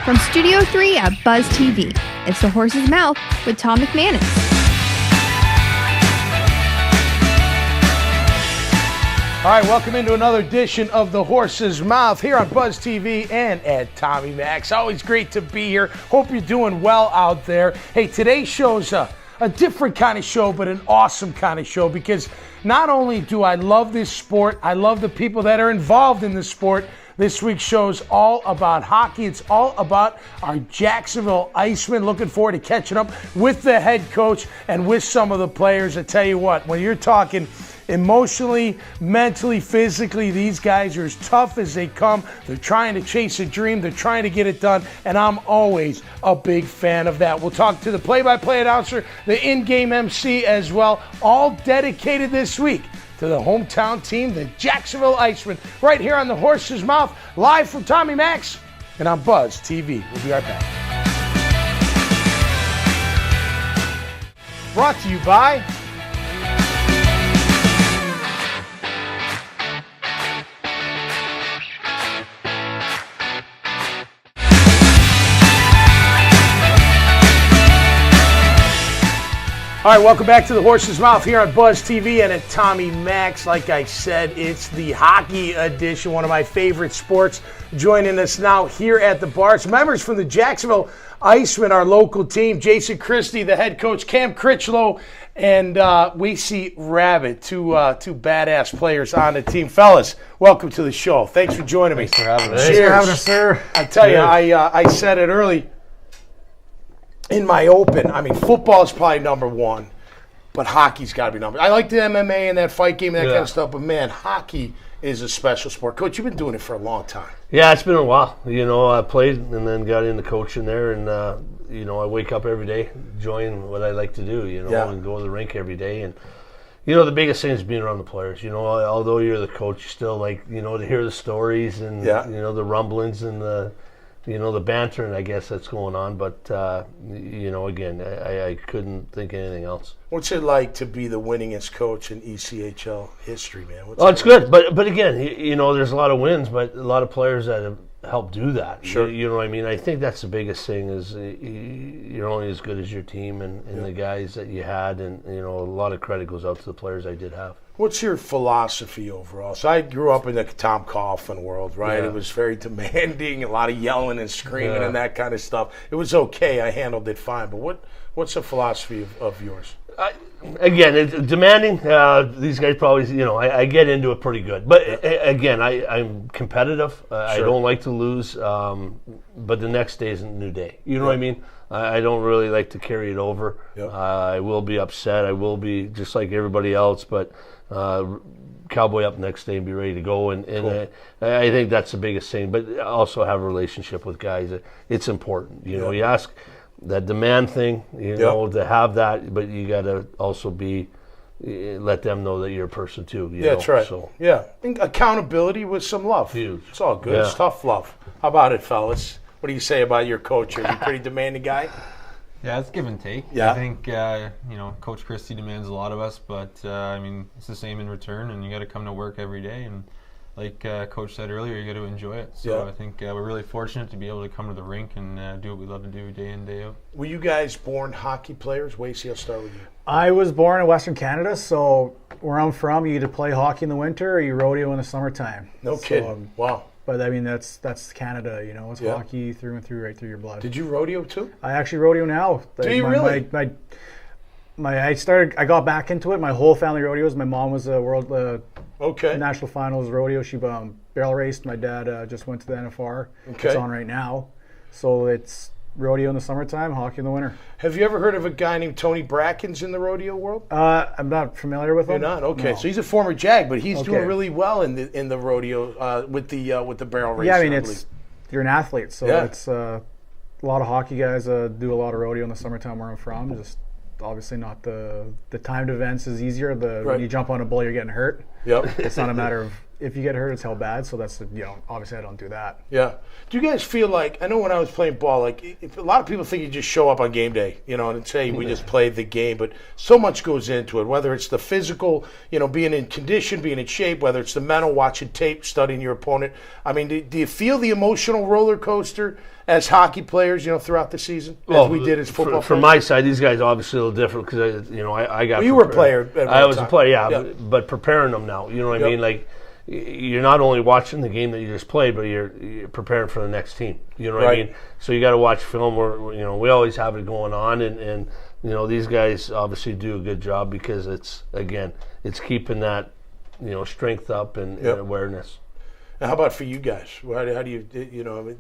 From Studio 3 at Buzz TV, it's The Horse's Mouth with Tom McManus. All right, welcome into another edition of The Horse's Mouth here on Buzz TV and at Tommy Max. Always great to be here. Hope you're doing well out there. Hey, today's show's a different kind of show, but an awesome kind of show, because not only do I love this sport, I love the people that are involved in the sport. This week's show is all about hockey. It's all about our Jacksonville Icemen. Looking forward to catching up with the head coach and with some of the players. I tell you what, when you're talking emotionally, mentally, physically, these guys are as tough as they come. They're trying to chase a dream. They're trying to get it done, and I'm always a big fan of that. We'll talk to the play-by-play announcer, the in-game MC as well, all dedicated this week to the hometown team, the Jacksonville Icemen, right here on The Horse's Mouth, live from Tommy Max and on Buzz TV. We'll be right back. Brought to you by All right, welcome back to The Horse's Mouth here on Buzz TV and at Tommy Max. Like I said, it's the hockey edition, one of my favorite sports. Joining us now here at the bar, it's members from the Jacksonville Icemen, our local team. Jason Christie, the head coach, Cam Critchlow, and we see Rabbit, two badass players on the team. Fellas, welcome to the show. Thanks for joining me. Thanks for having us. Cheers. Thanks for having us, sir. I tell you, I said it early in my open. I mean, football is probably number one, but hockey's got to be number. I like the MMA and that fight game and that kind of stuff, but man, hockey is a special sport. Coach, you've been doing it for a long time. Yeah, it's been a while. You know, I played and then got into coaching there, and you know, I wake up every day, enjoying what I like to do. You know, and go to the rink every day, and you know, the biggest thing is being around the players. You know, although you're the coach, you still like, you know, to hear the stories and you know, the rumblings and the, you know, the bantering, I guess, that's going on. But, you know, again, I couldn't think of anything else. What's it like to be the winningest coach in ECHL history, man? It's good. But again, you know, there's a lot of wins, but a lot of players that have helped do that. Sure. You know what I mean? I think that's the biggest thing is you're only as good as your team and the guys that you had. And, you know, a lot of credit goes out to the players I did have. What's your philosophy overall? So I grew up in the Tom Coughlin world, right? Yeah. It was very demanding, a lot of yelling and screaming and that kind of stuff. It was okay. I handled it fine. But what's the philosophy of yours? Again, it's demanding. These guys probably, you know, I get into it pretty good. But again, I'm competitive. I don't like to lose. But the next day is a new day. You know what I mean? I don't really like to carry it over. I will be upset. I will be just like everybody else. But cowboy up next day and be ready to go. And I think that's the biggest thing. But also have a relationship with guys. It's important. You know, you ask that demand thing, you know, to have that, but you got to also let them know that you're a person too. You know? That's right. So, accountability with some love. Huge. It's all good. It's tough love. How about it, fellas? What do you say about your coach? Are you a pretty demanding guy? Yeah, it's give and take. Yeah. I think, you know, Coach Christie demands a lot of us, but, I mean, it's the same in return, and you got to come to work every day. And like Coach said earlier, you got to enjoy it. So I think we're really fortunate to be able to come to the rink and do what we love to do day in, day out. Were you guys born hockey players? Wasey, I'll start with you. I was born in Western Canada, so where I'm from, you either play hockey in the winter or you rodeo in the summertime. No kidding. Wow. But I mean, that's Canada, you know. It's hockey through and through, right through your blood. Did you rodeo too? I actually rodeo now. Do you really? I got back into it. My whole family rodeos. My mom was a world national finals rodeo. She barrel raced. My dad just went to the NFR. It's on right now. So it's rodeo in the summertime, hockey in the winter. Have you ever heard of a guy named Tony Brackens in the rodeo world? I'm not familiar with him. You're not? Okay. No. So he's a former Jag, but he's doing really well in the rodeo with the barrel race. Yeah, I mean, you're an athlete, so it's a lot of hockey guys do a lot of rodeo in the summertime where I'm from. Just obviously not the timed events is easier. When you jump on a bull, you're getting hurt. Yep. It's not a matter of if you get hurt, it's how bad. So that's obviously I don't do that. Yeah. Do you guys feel like, I know when I was playing ball, like if a lot of people think you just show up on game day, and say we just played the game, but so much goes into it. Whether it's the physical, being in condition, being in shape, whether it's the mental, watching tape, studying your opponent. I mean, do you feel the emotional roller coaster as hockey players, throughout the season, as we did as football players? From my side, these guys obviously a little different because I got. Well, you were a player. I was a player, yeah. But preparing them now, you know what I mean? Like, you're not only watching the game that you just played, but you're preparing for the next team. You know what I mean? So you got to watch film. Where we always have it going on, and these guys obviously do a good job because it's keeping that strength up and awareness. Now, how about for you guys? How do you,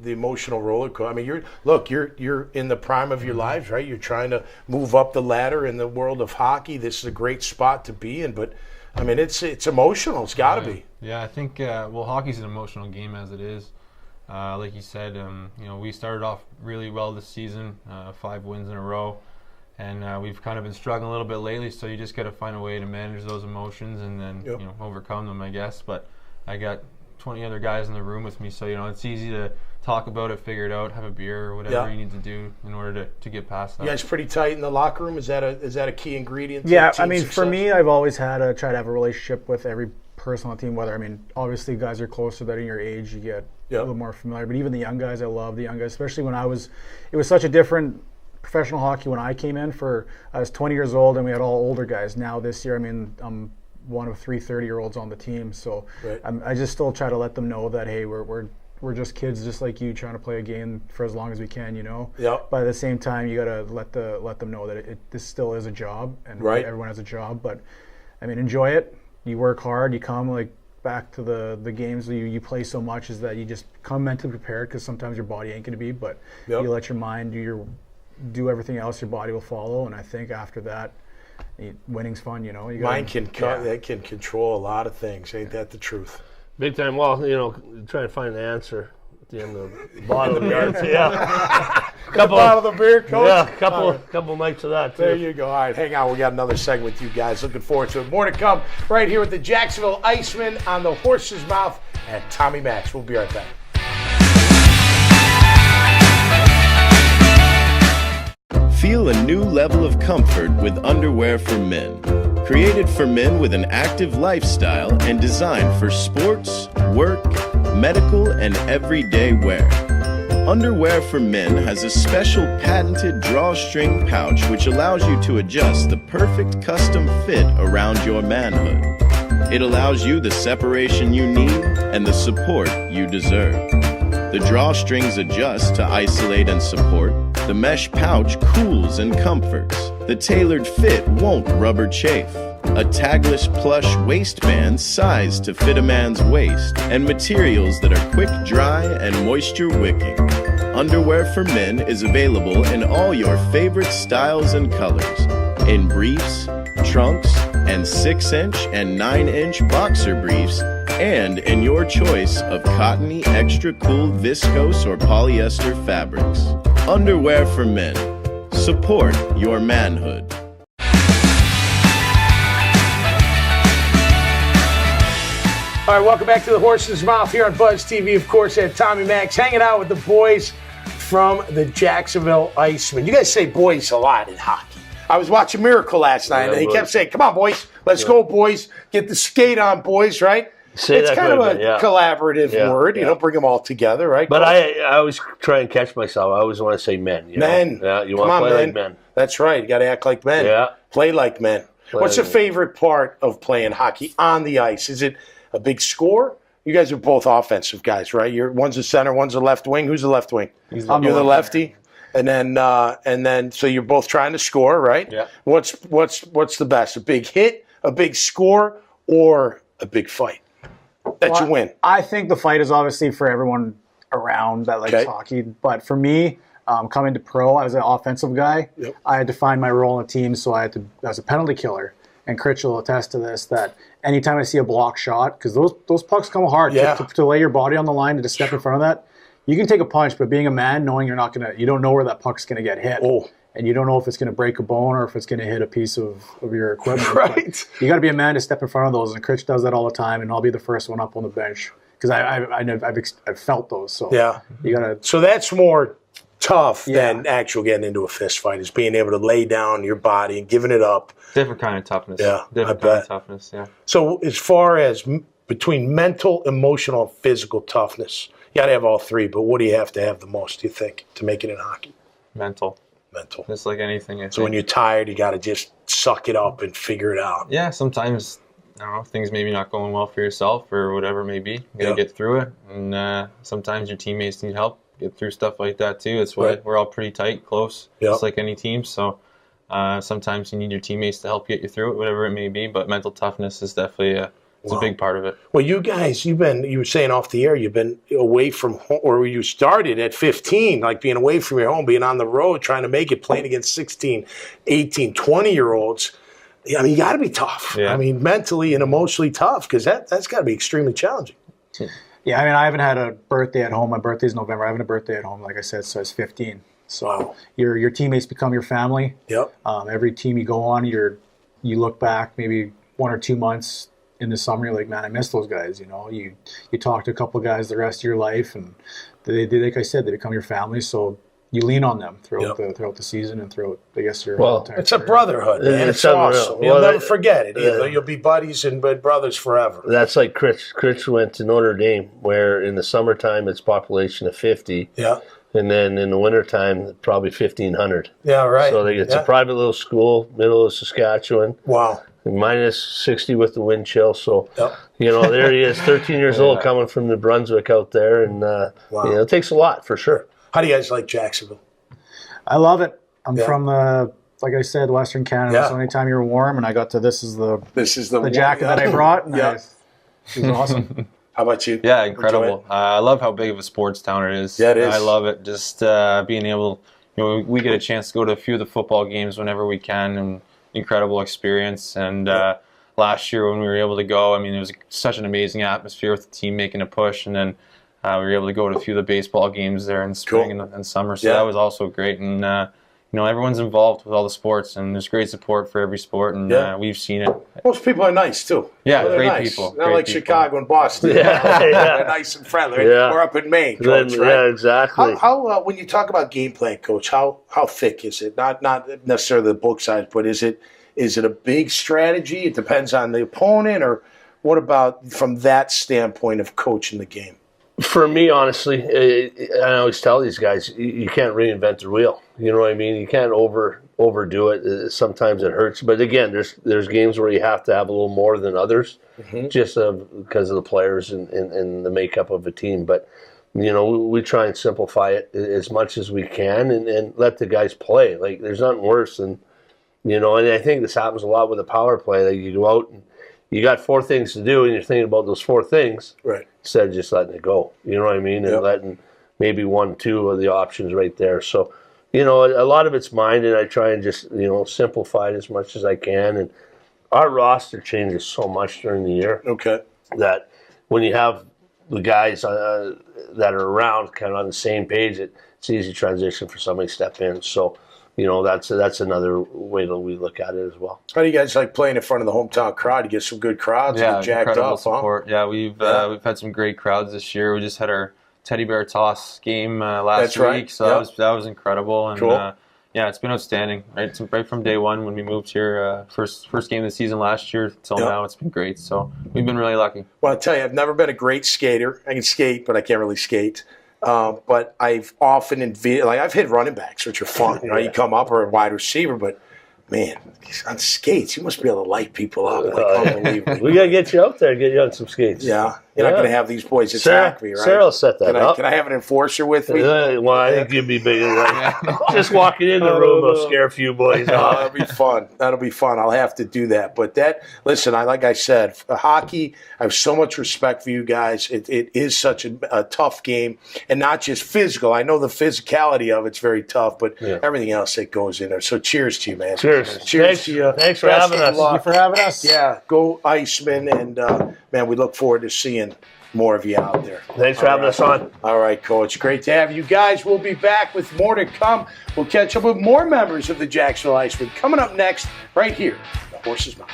the emotional roller coaster? I mean, you're in the prime of your lives, right? You're trying to move up the ladder in the world of hockey. This is a great spot to be in, but I mean, it's emotional. It's got to be. Yeah, I think hockey's an emotional game as it is. Like you said, we started off really well this season, 5 wins in a row, and we've kind of been struggling a little bit lately. So you just got to find a way to manage those emotions and then overcome them, I guess. But I got 20 other guys in the room with me, so it's easy to talk about it, figure it out, have a beer or whatever you need to do in order to get past that. You guys pretty tight in the locker room? Is that a key ingredient to team I mean, success? For me, I've always had to try to have a relationship with every person on the team, obviously guys are closer that in your age, you get a little more familiar, but even the young guys, I love the young guys, especially when it was such a different professional hockey when I came in. I was 20 years old and we had all older guys. Now this year, I'm one of 3 30-year-olds on the team, so I just still try to let them know that, hey, we're just kids just like you, trying to play a game for as long as we can, But at the same time, you got to let them know that this still is a job, and everyone has a job. But enjoy it. You work hard. You come back to the games you play so much is that you just come mentally prepared, because sometimes your body ain't going to be, but you let your mind do everything else. Your body will follow, and I think after that, winning's fun. Mind can control a lot of things. Ain't that the truth? Big time. Well, trying to find the answer at the end of the bottle of beer. Bottle of beer, Coach. Yeah, couple nights of that too. There you go. All right, hang on. We got another segment with you guys. Looking forward to it. More to come right here with the Jacksonville Icemen on the Horse's Mouth and Tommy Max. We'll be right back. Feel a new level of comfort with underwear for men. Created for men with an active lifestyle and designed for sports, work, medical, and everyday wear. Underwear for Men has a special patented drawstring pouch which allows you to adjust the perfect custom fit around your manhood. It allows you the separation you need and the support you deserve. The drawstrings adjust to isolate and support. The mesh pouch cools and comforts. The tailored fit won't rubber chafe. A tagless plush waistband sized to fit a man's waist, and materials that are quick dry and moisture wicking. Underwear for Men is available in all your favorite styles and colors. In briefs, trunks, and 6-inch and 9-inch boxer briefs, and in your choice of cottony, extra cool, viscose, or polyester fabrics. Underwear for Men. Support your manhood. All right, welcome back to the Horse's Mouth here on Buzz TV. Of course, at Tommy Max, hanging out with the boys from the Jacksonville Icemen. You guys say boys a lot in hockey. I was watching Miracle last night, and they kept saying, "Come on, boys, let's go, boys. Get the skate on, boys." Right? It's kind of a collaborative word. You don't bring them all together, right? But I always try and catch myself. I always want to say men. Men. Yeah, you want to play like men. That's right. You got to act like men. Yeah. Play like men. What's your favorite part of playing hockey on the ice? Is it a big score? You guys are both offensive guys, right? One's a center, one's a left wing. Who's the left wing? You're the lefty. And then, so you're both trying to score, right? Yeah. What's the best? A big hit, a big score, or a big fight that you win? I think the fight is obviously for everyone around that likes hockey. But for me, coming to pro, I was an offensive guy. Yep. I had to find my role in the team, so I was a penalty killer. And Christie will attest to this, that anytime I see a block shot, because those pucks come hard, to lay your body on the line and to step in front of that, you can take a punch, but being a man, knowing you don't know where that puck's going to get hit, and you don't know if it's going to break a bone or if it's going to hit a piece of your equipment. Right. But you got to be a man to step in front of those, and Chris does that all the time, and I'll be the first one up on the bench because I've felt those. So yeah, you got to. So that's more tough than actual getting into a fist fight. Is being able to lay down your body and giving it up. Different kind of toughness. Yeah, different kind of toughness. Yeah. So as far as between mental, emotional, and physical toughness, you got to have all three. But what do you have to have the most? Do you think to make it in hockey? Mental. Just like anything. I think. When you're tired, you got to just suck it up and figure it out. Yeah, sometimes, I don't know, things maybe not going well for yourself or whatever it may be. You got to get through it. And sometimes your teammates need help get through stuff like that too. It's why we're all pretty tight, close, just like any team. So sometimes you need your teammates to help get you through it, whatever it may be. But mental toughness is definitely it's a big part of it. Well, you guys, you were saying off the air, you've been away from home, or you started at 15, like being away from your home, being on the road, trying to make it, playing against 16, 18, 20-year-olds. I mean, you got to be tough. Yeah. I mean, mentally and emotionally tough, because that's got to be extremely challenging. Yeah, I mean, I haven't had a birthday at home. My birthday's November. I haven't had a birthday at home, like I said, so I was 15. So your teammates become your family. Yep. Every team you go on, you look back maybe 1 or 2 months in the summer, you're like, man, I miss those guys. You know, you talk to a couple of guys the rest of your life, and they like I said, they become your family. So you lean on them throughout the season and throughout, I guess, your entire it's career. a brotherhood, man. It's awesome. You'll never forget it either. You'll be buddies and brothers forever. That's like Chris. Chris went to Notre Dame, where in the summertime it's population of 50. Yeah. And then in the wintertime, probably 1,500. Yeah, right. So it's a private little school, middle of Saskatchewan. Wow. Minus 60 with the wind chill. So, there he is, 13 years old, coming from New Brunswick out there. And, it takes a lot for sure. How do you guys like Jacksonville? I love it. I'm from like I said, Western Canada. So anytime you're warm, and I got to this is the jacket that I brought, and it was awesome. How about you? Yeah, incredible. I love how big of a sports town it is. Yeah, it is. I love it. Just being able, we get a chance to go to a few of the football games whenever we can, and incredible experience. And last year when we were able to go, I mean, it was such an amazing atmosphere with the team making a push, and then we were able to go to a few of the baseball games there in spring and summer. So that was also great. And everyone's involved with all the sports, and there's great support for every sport, and we've seen it. Most people are nice too. Yeah, they're great nice. people. Not like people. Chicago and Boston. They're nice and friendly. Yeah. We're up in Maine, Coach, right? Yeah, exactly. How when you talk about game plan, Coach, how thick is it? Not necessarily the book size, but is it a big strategy? It depends on the opponent, or what about from that standpoint of coaching the game? For me, honestly, I always tell these guys, you can't reinvent the wheel. You know what I mean? You can't overdo it. Sometimes it hurts. But again, there's games where you have to have a little more than others, just because of the players and the makeup of a team. But, we try and simplify it as much as we can and let the guys play. Like, there's nothing worse than, and I think this happens a lot with the power play. Like, you go out and you got 4 things to do, and you're thinking about those 4 things. Right. Instead of just letting it go, you know what I mean? And letting maybe 1, 2 of the options right there. So, a lot of it's mind, and I try and just, simplify it as much as I can. And our roster changes so much during the year. Okay. That when you have the guys that are around kind of on the same page, it's easy transition for somebody to step in. So, that's another way that we look at it as well. How do you guys like playing in front of the hometown crowd? You get some good crowds. Yeah, jacked incredible up, support. Huh? Yeah, we've had some great crowds this year. We just had our teddy bear toss game last week, so that was incredible. And cool. It's been outstanding. Right from day one when we moved here, first game of the season last year till now, it's been great. So we've been really lucky. Well, I'll tell you, I've never been a great skater. I can skate, but I can't really skate. But I've often I've hit running backs, which are fun. You come up, or a wide receiver, but man, on skates, you must be able to light people up. Unbelievable. We got to get you out there, get you on some skates. Yeah. You're not going to have these boys attack me, right? Sarah will set that up. Can I have an enforcer with me? Well, I think you'd be bigger than that. Just walking in the room will scare a few boys off. That'll be fun. That'll be fun. I'll have to do that. But listen, like I said, hockey, I have so much respect for you guys. It is such a tough game, and not just physical. I know the physicality of it's very tough, but everything else that goes in there. So cheers to you, man. Cheers. Cheers to you. Thanks for having us. Thank you for having us. Yeah, go Iceman, and man, we look forward to seeing more of you out there. Thanks for having us on. All right, Coach. Great to have you guys. We'll be back with more to come. We'll catch up with more members of the Jacksonville Icemen coming up next right here, The Horse's Mouth.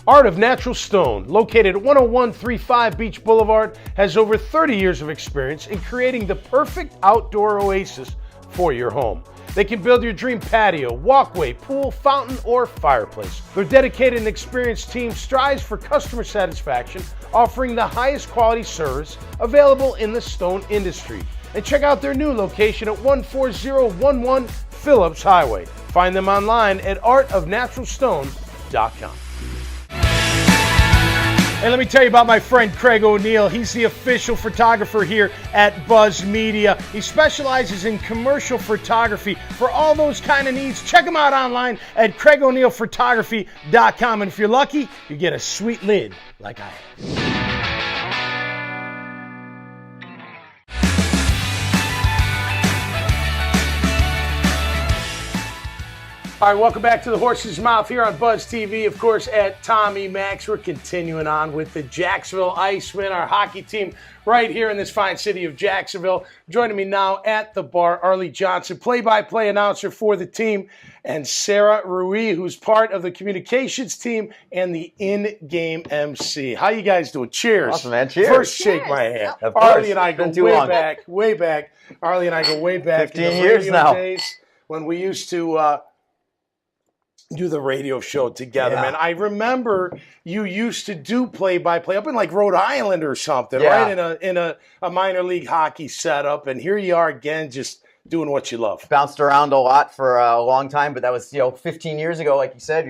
Art of Natural Stone, located at 10135 Beach Boulevard, has over 30 years of experience in creating the perfect outdoor oasis for your home. They can build your dream patio, walkway, pool, fountain, or fireplace. Their dedicated and experienced team strives for customer satisfaction, offering the highest quality service available in the stone industry. And check out their new location at 14011 Phillips Highway. Find them online at artofnaturalstone.com. And let me tell you about my friend Craig O'Neill. He's the official photographer here at Buzz Media. He specializes in commercial photography for all those kind of needs. Check him out online at CraigO'NeillPhotography.com. And if you're lucky, you get a sweet lid like I have. All right, welcome back to the Horse's Mouth here on Buzz TV, of course, at Tommy Max. We're continuing on with the Jacksonville Icemen, our hockey team right here in this fine city of Jacksonville. Joining me now at the bar, Leigh Johnson, play-by-play announcer for the team, and Sarah Rui, who's part of the communications team and the in-game MC. How you guys doing? Cheers. Awesome, man. Cheers. First, shake my hand. Of Arlie and I go way long. back. Arlie and I go way back. 15 years now. Days when we used to do the radio show together, man. I remember you used to do play-by-play up in like Rhode Island or something, right? In a minor league hockey setup, and here you are again, just doing what you love. Bounced around a lot for a long time, but that was 15 years ago, like you said.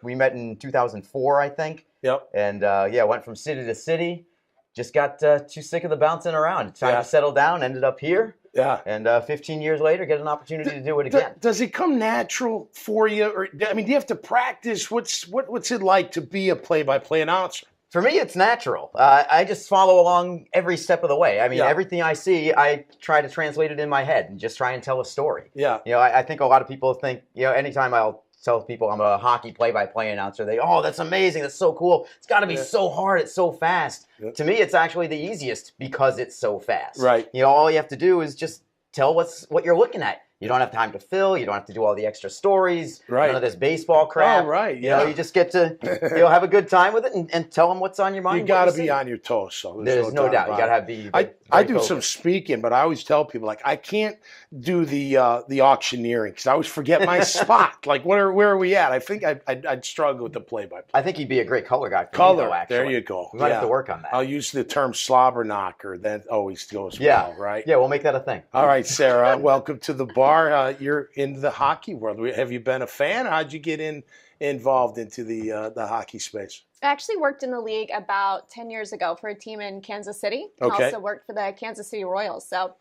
We met in 2004, I think. Yep. And went from city to city. Just got too sick of the bouncing around. Time to settle down. Ended up here. Yeah. And 15 years later, get an opportunity to do it again. Does it come natural for you? Or do you have to practice? What's it like to be a play-by-play announcer? For me, it's natural. I just follow along every step of the way. I mean, everything I see, I try to translate it in my head and just try and tell a story. Yeah. I think a lot of people think, anytime I'll tell people I'm a hockey play-by-play announcer, that's amazing, that's so cool. It's got to be so hard, it's so fast. Yeah. To me, it's actually the easiest because it's so fast. Right. All you have to do is just tell what you're looking at. You don't have time to fill. You don't have to do all the extra stories. Right. None of this baseball crap. Oh, right. Yeah. You just get to have a good time with it and tell them what's on your mind. You got to be on your toes. So there's no doubt. You got to have I do some speaking, but I always tell people I can't do the auctioneering because I always forget my spot. Like where are we at? I think I'd struggle with the play-by-play. I think you'd be a great color guy. There you go. We might have to work on that. I'll use the term slobber knocker. That always goes well, right? Yeah, we'll make that a thing. All right, Sarah, welcome to the bar. You're in the hockey world. Have you been a fan? How'd you get involved into the hockey space? I actually worked in the league about 10 years ago for a team in Kansas City. Okay. I also worked for the Kansas City Royals. So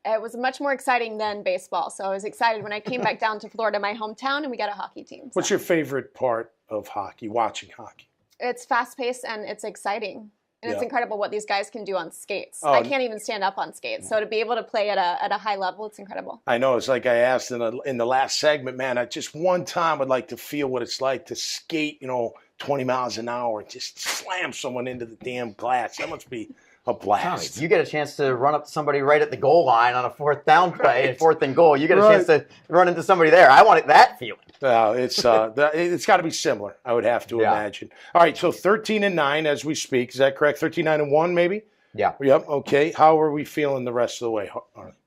it was much more exciting than baseball. So I was excited when I came back down to Florida, my hometown, and we got a hockey team. So. What's your favorite part of hockey, watching hockey? It's fast-paced and it's exciting. And it's incredible what these guys can do on skates. I can't even stand up on skates. So to be able to play at a high level, it's incredible. I know. It's like I asked in the last segment, man, I just one time would like to feel what it's like to skate, 20 miles an hour, just slam someone into the damn glass. That must be a blast. You get a chance to run up to somebody right at the goal line on a fourth down play, fourth and goal. You get a chance to run into somebody there. I want that feeling. It's got to be similar, I would have to imagine. All right, so 13-9 as we speak. Is that correct? 13-9-1 maybe? Yeah. Yep, okay. How are we feeling the rest of the way?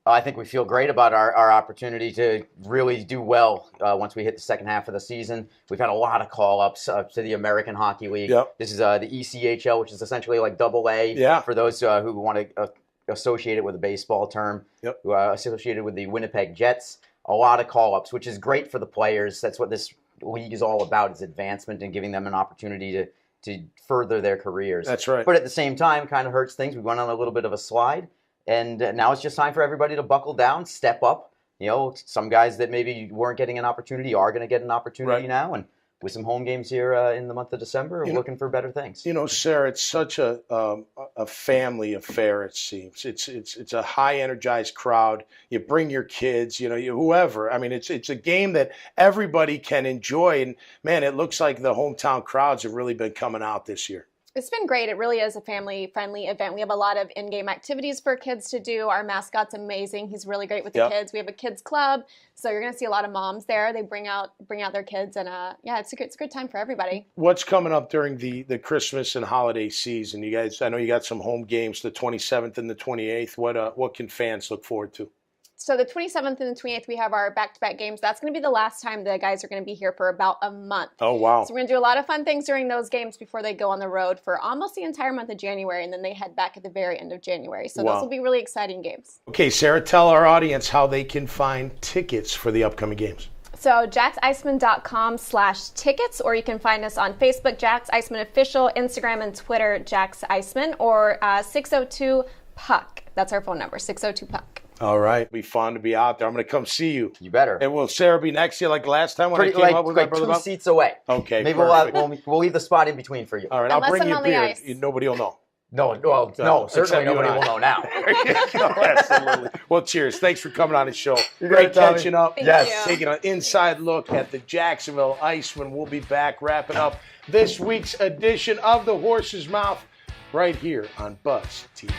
I think we feel great about our opportunity to really do well once we hit the second half of the season. We've had a lot of call-ups to the American Hockey League. Yep. This is the ECHL, which is essentially like AA for those who want to associate it with a baseball term, who are associated with the Winnipeg Jets. A lot of call-ups, which is great for the players. That's what this league is all about, is advancement and giving them an opportunity to further their careers. That's right. But at the same time, kind of hurts things. We went on a little bit of a slide, and now it's just time for everybody to buckle down, step up. Some guys that maybe weren't getting an opportunity are going to get an opportunity now, and with some home games here in the month of December, looking for better things. Sarah, it's such a family affair. It seems it's a high energized crowd. You bring your kids, whoever. I mean, it's a game that everybody can enjoy. And man, it looks like the hometown crowds have really been coming out this year. It's been great. It really is a family-friendly event. We have a lot of in-game activities for kids to do. Our mascot's amazing. He's really great with the kids. We have a kids club, so you're going to see a lot of moms there. They bring out their kids, and it's a good time for everybody. What's coming up during the Christmas and holiday season? You guys, I know you got some home games, the 27th and the 28th. What can fans look forward to? So the 27th and the 28th, we have our back-to-back games. That's going to be the last time the guys are going to be here for about a month. Oh, wow. So we're going to do a lot of fun things during those games before they go on the road for almost the entire month of January, and then they head back at the very end of January. So those will be really exciting games. Okay, Sarah, tell our audience how they can find tickets for the upcoming games. So jackseisman.com/tickets, or you can find us on Facebook, Jax Eisman Official, Instagram and Twitter, Jax Eisman, or 602-PUCK. That's our phone number, 602-PUCK. All right. It'll be fun to be out there. I'm going to come see you. You better. And will Sarah be next to you like last time when I came up with my brother? 2 seats away. Okay, maybe we'll leave the spot in between for you. All right, I'll bring you a beer. Nobody will know. No, certainly nobody will know now. Absolutely. Well, cheers. Thanks for coming on the show. Great catching up. Thank you. Taking an inside look at the Jacksonville Icemen. We'll be back wrapping up this week's edition of The Horse's Mouth right here on Buzz TV.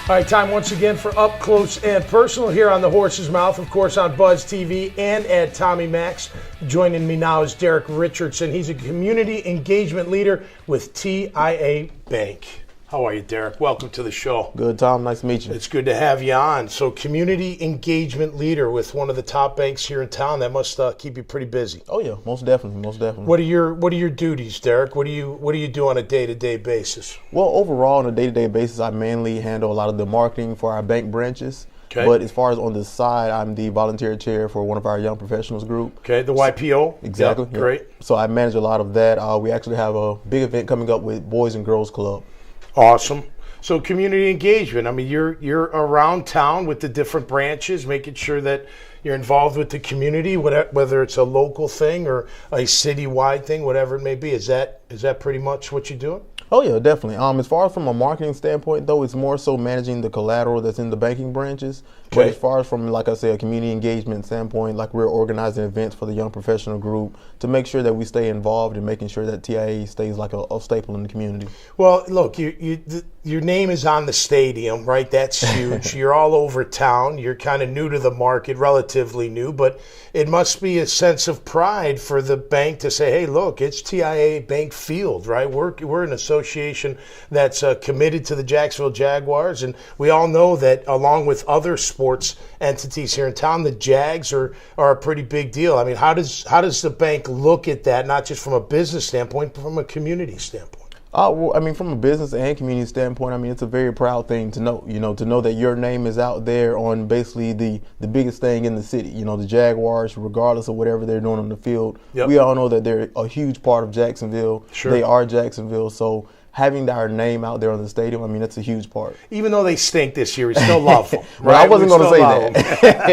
All right, time once again for Up Close and Personal here on The Horse's Mouth, of course, on Buzz TV and at Tommy Max. Joining me now is Derrick Richardson. He's a community engagement leader with TIA Bank. How are you, Derrick? Welcome to the show. Good, Tom. Nice to meet you. It's good to have you on. So, community engagement leader with one of the top banks here in town. That must keep you pretty busy. Oh yeah, most definitely, most definitely. What are your duties, Derrick? What do you do on a day-to-day basis? Well, overall, on a day-to-day basis, I mainly handle a lot of the marketing for our bank branches. Okay. But as far as on the side, I'm the volunteer chair for one of our young professionals group. Okay, the YPO. Exactly. Yep, great. So I manage a lot of that. We actually have a big event coming up with Boys and Girls Club. Awesome. So community engagement, I mean, you're around town with the different branches, making sure that you're involved with the community, whether it's a local thing or a citywide thing, whatever it may be. Is that pretty much what you're doing? Oh yeah, definitely. As far as from a marketing standpoint, though, it's more so managing the collateral that's in the banking branches. Okay. But as far as from, like I said, a community engagement standpoint, like we're organizing events for the young professional group to make sure that we stay involved and making sure that TIA stays like a staple in the community. Well, look, your name is on the stadium, right? That's huge. You're all over town. You're kind of new to the market, relatively new, but it must be a sense of pride for the bank to say, hey, look, it's TIA Bank Field, right? We're an association that's committed to the Jacksonville Jaguars, and we all know that along with other sports entities here in town, the Jags are a pretty big deal. I mean, how does the bank look at that, not just from a business standpoint, but from a community standpoint? Well, I mean, from a business and community standpoint, I mean, it's a very proud thing to know, to know that your name is out there on basically the biggest thing in the city. The Jaguars, regardless of whatever they're doing on the field, yep. We all know that they're a huge part of Jacksonville. Sure. They are Jacksonville, so having our name out there on the stadium, I mean, that's a huge part. Even though they stink this year, we still love them. Right? Well, I wasn't going to say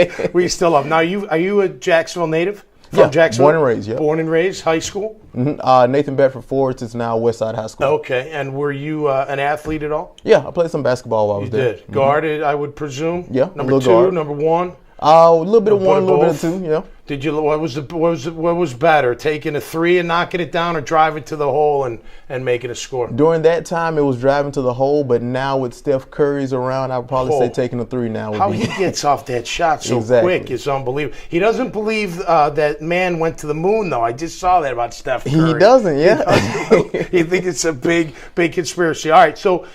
that. We still love them. Now, are you a Jacksonville native? From Jacksonville? Born and raised, yeah. Born and raised, high school? Mm-hmm. Nathan Bedford Forest is now Westside High School. Okay, and were you an athlete at all? Yeah, I played some basketball while I was there. You did? Guarded, I would presume? Yeah, Number two, guard. Number one? A little bit of one, a little bit of two, yeah. Did you? What was better, taking a three and knocking it down, or driving to the hole and making a score? During that time, it was driving to the hole, but now with Steph Curry's around, I would probably say taking a three now. How he gets off that shot so quick is unbelievable. He doesn't believe that man went to the moon, though. I just saw that about Steph Curry. He doesn't, yeah. He thinks it's a big conspiracy. All right, so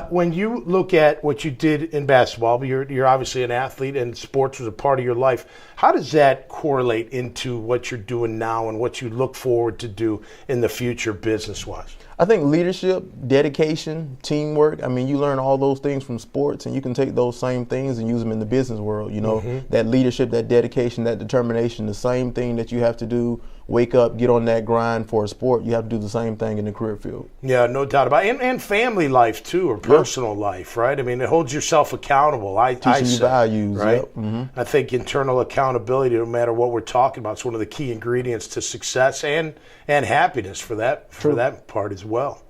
When you look at what you did in basketball, you're obviously an athlete and sports was a part of your life. How does that correlate into what you're doing now and what you look forward to do in the future business-wise? I think leadership, dedication, teamwork. I mean, you learn all those things from sports, and you can take those same things and use them in the business world. You know, that leadership, that dedication, that determination, the same thing that you have to do, wake up, get on that grind for a sport, you have to do the same thing in the career field. Yeah, no doubt about it. And family life, too, or personal life, right? I mean, it holds yourself accountable. Teaching you values, right? Yep. I think internal accountability, no matter what we're talking about, is one of the key ingredients to success and happiness for that part as well.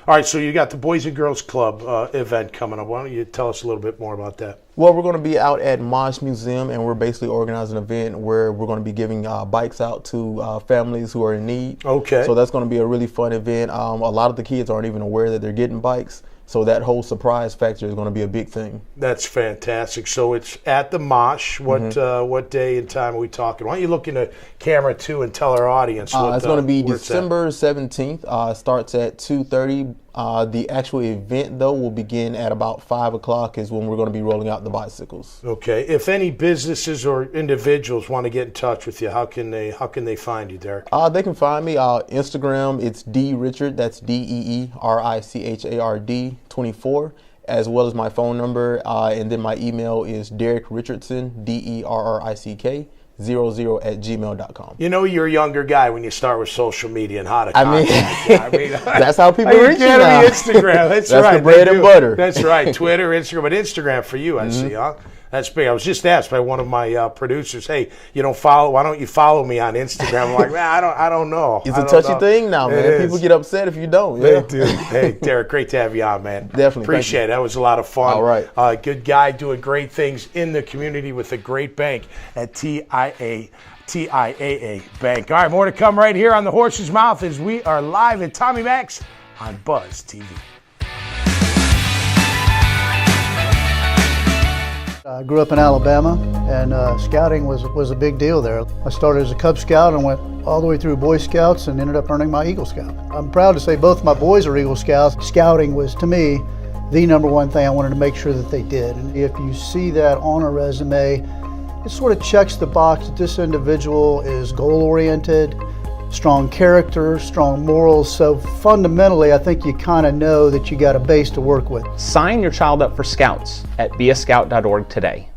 All right, so you got the Boys and Girls Club event coming up. Why don't you tell us a little bit more about that? Well, we're going to be out at Mosh Museum, and we're basically organizing an event where we're going to be giving bikes out to families who are in need. Okay. So that's going to be a really fun event. A lot of the kids aren't even aware that they're getting bikes. So that whole surprise factor is going to be a big thing. That's fantastic. So it's at the Mosh. What day and time are we talking? Why don't you look in the camera, too, and tell our audience what it's going to be December 17th. Starts at 2:30. The actual event, though, will begin at about 5 o'clock is when we're going to be rolling out the bicycles. Okay. If any businesses or individuals want to get in touch with you, how can they find you, Derrick? They can find me Instagram. It's DRichard. That's DEERICHARD 24, as well as my phone number. And then my email is Derrick Richardson, DERRICK 00@gmail.com. You know you're a younger guy when you start with social media and how to contact you. That's how people reach you now. Instagram. That's right. That's the bread and butter. That's right. Twitter, Instagram, but Instagram for you, I see, huh? That's big. I was just asked by one of my producers, "Hey, why don't you follow me on Instagram?" I'm like, man, I don't know. It's a touchy thing now, man. People get upset if you don't. They do. Hey, Derrick, great to have you on, man. Definitely. Appreciate it. That was a lot of fun. All right. Good guy doing great things in the community with a great bank at TIAA Bank. All right, more to come right here on The Horse's Mouth as we are live at Tommy Max on Buzz TV. I grew up in Alabama, and scouting was a big deal there. I started as a Cub Scout and went all the way through Boy Scouts and ended up earning my Eagle Scout. I'm proud to say both my boys are Eagle Scouts. Scouting was, to me, the number one thing I wanted to make sure that they did. And if you see that on a resume, it sort of checks the box that this individual is goal-oriented, strong character, strong morals. So fundamentally, I think you kind of know that you got a base to work with. Sign your child up for Scouts at beascout.org today.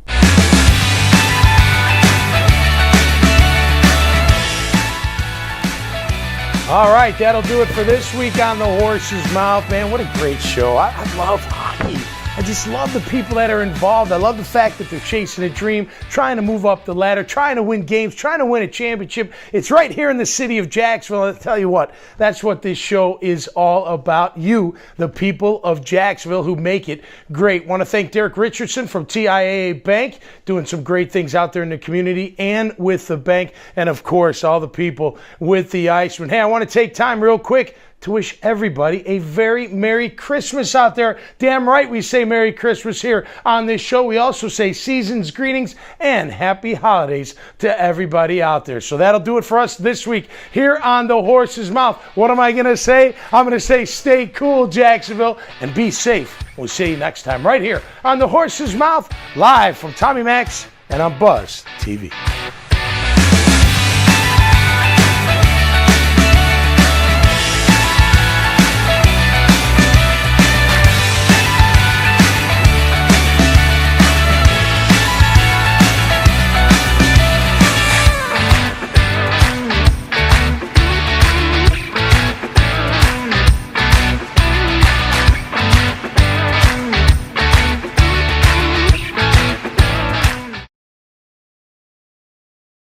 All right, that'll do it for this week on The Horse's Mouth. Man, what a great show. I love hockey. I just love the people that are involved. I love the fact that they're chasing a dream, trying to move up the ladder, trying to win games, trying to win a championship. It's right here in the city of Jacksonville. I'll tell you what, that's what this show is all about. You, the people of Jacksonville who make it great. Want to thank Derrick Richardson from TIAA Bank, doing some great things out there in the community and with the bank. And, of course, all the people with the Iceman. Hey, I want to take time real quick to wish everybody a very Merry Christmas out there. Damn right we say Merry Christmas here on this show. We also say season's greetings and happy holidays to everybody out there. So that'll do it for us this week here on The Horse's Mouth. What am I going to say? I'm going to say stay cool, Jacksonville, and be safe. We'll see you next time right here on The Horse's Mouth, live from Tommy Max and on Buzz TV.